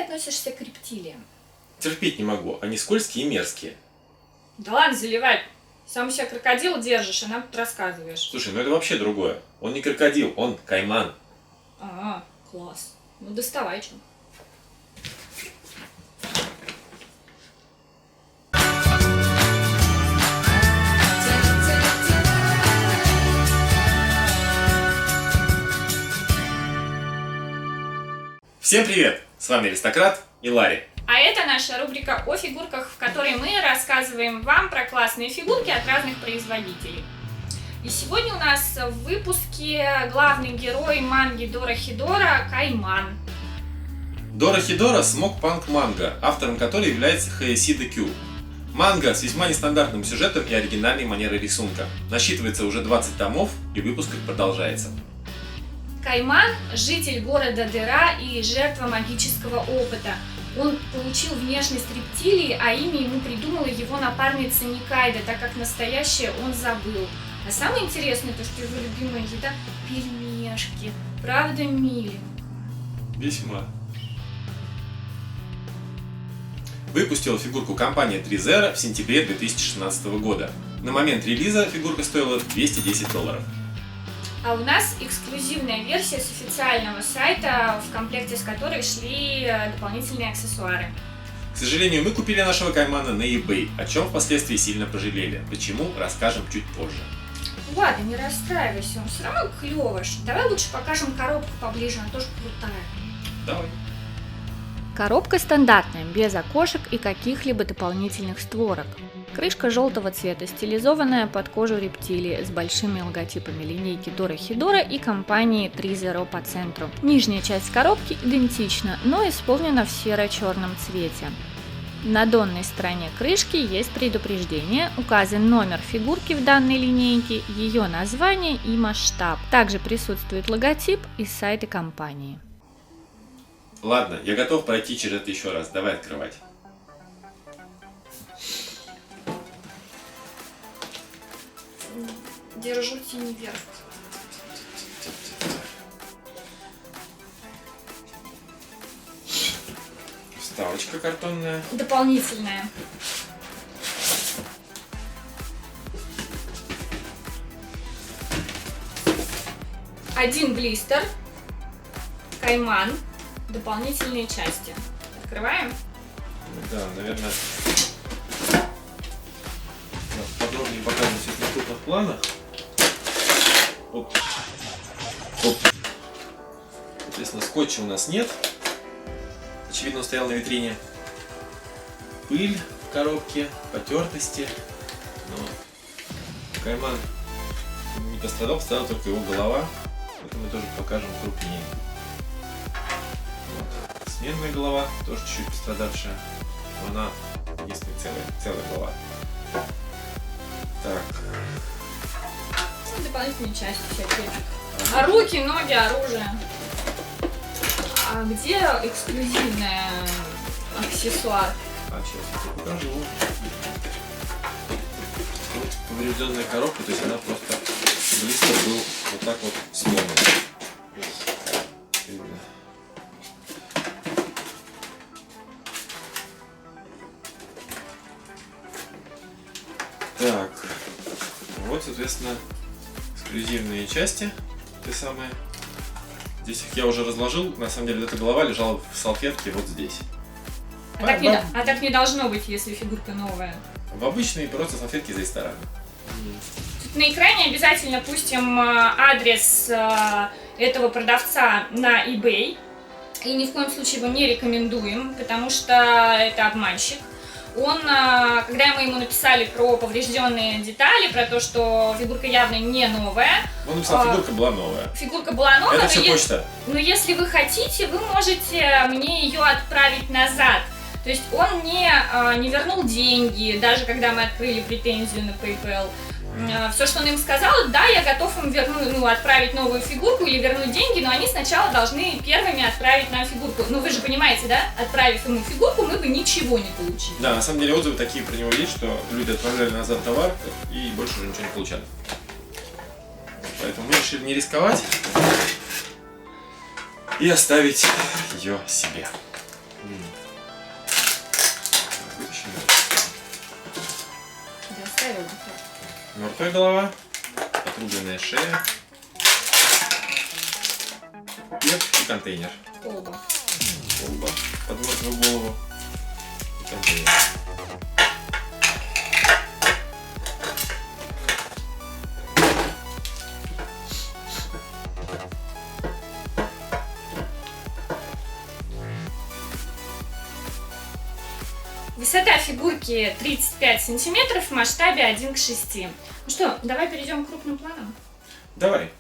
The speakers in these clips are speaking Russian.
относишься к рептилиям? Терпеть не могу, они скользкие и мерзкие. Да ладно, заливай. Сам себя крокодил держишь, а нам тут рассказываешь. Слушай, ну это вообще другое. Он не крокодил, он кайман. А, класс. Ну доставай, чё. Всем привет! С вами Аристократ и Ларри. А это наша рубрика о фигурках, в которой мы рассказываем вам про классные фигурки от разных производителей. И сегодня у нас в выпуске главный герой манги Дорохедора Кайман. Дорохедора смог панк манга, автором которой является Хэйсида Кю. Манга с весьма нестандартным сюжетом и оригинальной манерой рисунка. Насчитывается уже 20 томов и выпуск продолжается. Кайман – житель города Дера и жертва магического опыта. Он получил внешность рептилии, а имя ему придумала его напарница Никайда, так как настоящее он забыл. А самое интересное, то, что его любимая еда – пельмешки. Правда, милый? Весьма. Выпустила фигурку компания ThreeZero в сентябре 2016 года. На момент релиза фигурка стоила $210. А у нас эксклюзивная версия с официального сайта, в комплекте с которой шли дополнительные аксессуары. К сожалению, мы купили нашего каймана на eBay, о чем впоследствии сильно пожалели. Почему, расскажем чуть позже. Ладно, не расстраивайся, он все равно клёвый. Давай лучше покажем коробку поближе, она тоже крутая. Давай. Коробка стандартная, без окошек и каких-либо дополнительных створок. Крышка желтого цвета, стилизованная под кожу рептилии, с большими логотипами линейки Дорохедора и компании ThreeZero по центру. Нижняя часть коробки идентична, но исполнена в серо-черном цвете. На донной стороне крышки есть предупреждение, указан номер фигурки в данной линейке, ее название и масштаб. Также присутствует логотип и сайты компании. Ладно, я готов пройти через это еще раз. Давай открывать. Держу тени вверх. Вставочка картонная. Дополнительная. Один блистер. Кайман. Дополнительные части. Открываем. Да, наверное, подробнее покажем все в крупных планах. Оп. Оп. Соответственно, скотча у нас нет. Очевидно, он стоял на витрине. Пыль в коробке, потертости. Но кайман не пострадал, только его голова. Это мы тоже покажем крупнее. Вот. Сменная голова, тоже чуть-чуть пострадавшая. Но она единственная целая голова. Так. Ну, дополнительные части всякие. А руки, ноги, оружие. А где эксклюзивный аксессуар? А сейчас я тебе покажу. Вот поврежденная коробка, то есть она просто блистер был вот так вот сломан. Так, вот, соответственно, эксклюзивные части, те самые. Здесь их я уже разложил, на самом деле эта голова лежала в салфетке вот здесь. А так не должно быть, если фигурка новая. В обычные просто салфетки из ресторана. Тут на экране обязательно пустим адрес этого продавца на eBay. И ни в коем случае его не рекомендуем, потому что это обманщик. Он, когда мы ему написали про поврежденные детали, про то, что фигурка явно не новая. Он написал, фигурка была новая. Фигурка была новая, это все почта. Но если вы хотите, вы можете мне ее отправить назад. То есть он не вернул деньги, даже когда мы открыли претензию на PayPal. Все, что он им сказал, да, я готов им отправить новую фигурку или вернуть деньги, но они сначала должны первыми отправить нам фигурку. Ну вы же понимаете, да? Отправив ему фигурку, мы бы ничего не получили. Да, на самом деле отзывы такие про него есть, что люди отправляли назад товар и больше уже ничего не получали. Поэтому мы решили не рисковать и оставить ее себе. Я оставила. Мертвая голова, отрубленная шея, пепел и контейнер. Колба. Колба под мертвую голову и контейнер. Высота фигурки 35 сантиметров в масштабе 1:6. Ну что, давай перейдем к крупным планам. Давай.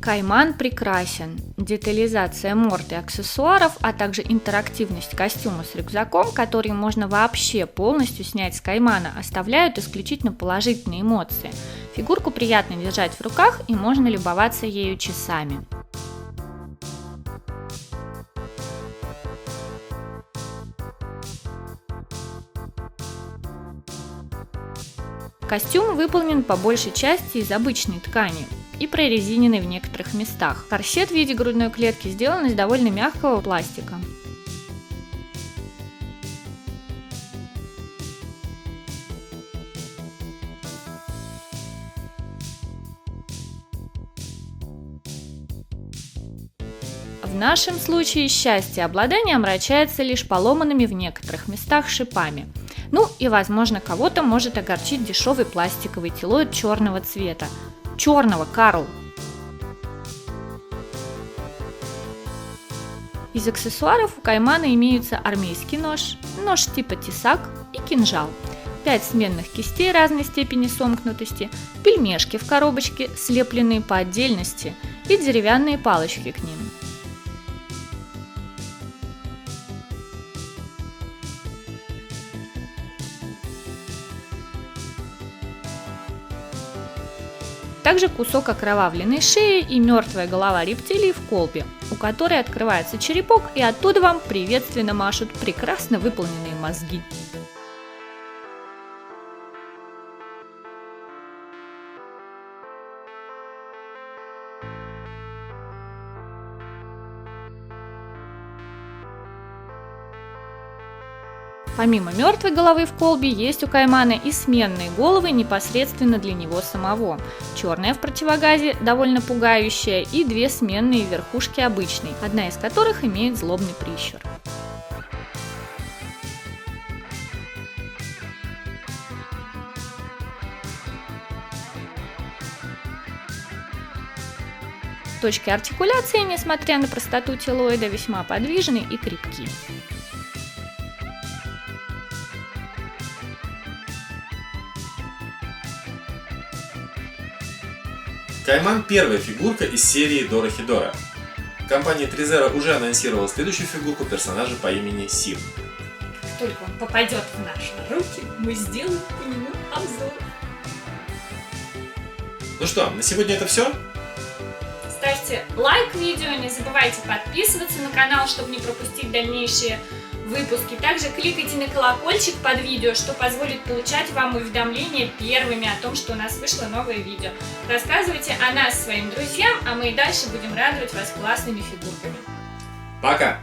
Кайман прекрасен. Детализация морд и аксессуаров, а также интерактивность костюма с рюкзаком, который можно вообще полностью снять с каймана, оставляют исключительно положительные эмоции. Фигурку приятно держать в руках и можно любоваться ею часами. Костюм выполнен по большей части из обычной ткани и прорезиненный в некоторых местах. Корсет в виде грудной клетки сделан из довольно мягкого пластика. В нашем случае счастье обладания омрачается лишь поломанными в некоторых местах шипами. Ну и, возможно, кого-то может огорчить дешевый пластиковый телоид черного цвета. Черного, Карл! Из аксессуаров у каймана имеются армейский нож, нож типа тесак и кинжал, 5 сменных кистей разной степени сомкнутости, пельмешки в коробочке, слепленные по отдельности, и деревянные палочки к ним. Также кусок окровавленной шеи и мертвая голова рептилии в колбе, у которой открывается черепок, и оттуда вам приветственно машут прекрасно выполненные мозги. Помимо мертвой головы в колбе, есть у каймана и сменные головы непосредственно для него самого. Черная в противогазе, довольно пугающая, и 2 сменные верхушки обычной, одна из которых имеет злобный прищур. Точки артикуляции, несмотря на простоту телоида, весьма подвижны и крепки. Кайман – первая фигурка из серии Дорохедора. Компания Тризера уже анонсировала следующую фигурку персонажа по имени Сив. Как только он попадет в наши руки, мы сделаем по нему обзор. Ну что, на сегодня это все? Ставьте лайк видео, не забывайте подписываться на канал, чтобы не пропустить дальнейшие выпуски. Также кликайте на колокольчик под видео, что позволит получать вам уведомления первыми о том, что у нас вышло новое видео. Рассказывайте о нас своим друзьям, а мы и дальше будем радовать вас классными фигурками. Пока!